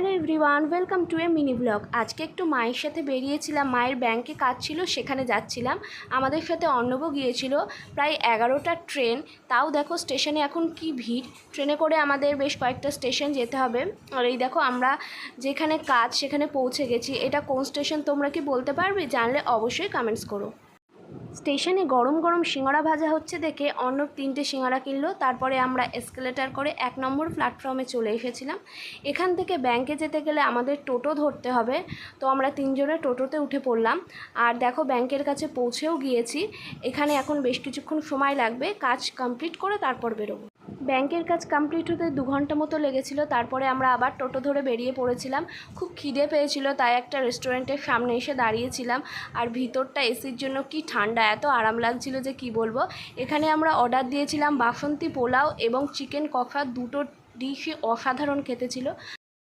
Hello everyone, welcome to A mini blog. আজকে একটু মায়ের সাথে বেরিয়েছিলাম, মায়ের ব্যাংকে কাজ ছিল, সেখানে যাচ্ছিলাম। আমাদের সাথে অর্ণবও গিয়েছিল। প্রায় 11টা ট্রেন, তাও দেখো স্টেশনে এখন কি ভিড়। ট্রেনে করে আমাদের বেশ কয়েকটা স্টেশন যেতে হবে। আর এই দেখো আমরা যেখানে কাজ সেখানে পৌঁছে গেছি। এটা কোন স্টেশন তোমরা কি বলতে পারবে? জানলে অবশ্যই কমেন্টস করো। স্টেশনে গরম গরম সিঙ্গাড়া ভাজা হচ্ছে দেখে অর্ণব 3টে সিঙ্গাড়া কিনলো। তারপরে আমরা এসকেলেটার করে 1 নম্বর প্ল্যাটফর্মে চলে এসেছিলাম। এখান থেকে ব্যাংকে যেতে গেলে আমাদের টোটো ধরতে হবে, তো আমরা 3জনে টোটোতে উঠে পড়লাম। আর দেখো ব্যাংকের কাছে পৌঁছেও গিয়েছি। এখানে এখন বেশ কিছুক্ষণ সময় লাগবে, কাজ কমপ্লিট করে তারপর বেরোবো। ব্যাংকের কাজ কমপ্লিট হতে 2 ঘন্টা মতো লেগেছিল। তারপরে আমরা আবার টোটো ধরে বেরিয়ে পড়েছিলাম। খুব খিদে পেয়েছিল, তাই একটা রেস্টুরেন্টের সামনে এসে দাঁড়িয়েছিলাম। আর ভিতরটা এসির জন্য কি ঠান্ডা, এত আরাম লাগছিল যে কি বলবো। এখানে আমরা অর্ডার দিয়েছিলাম বাসন্তী পোলাও এবং চিকেন কষা, দুটো ডিশই অসাধারণ খেতে ছিল।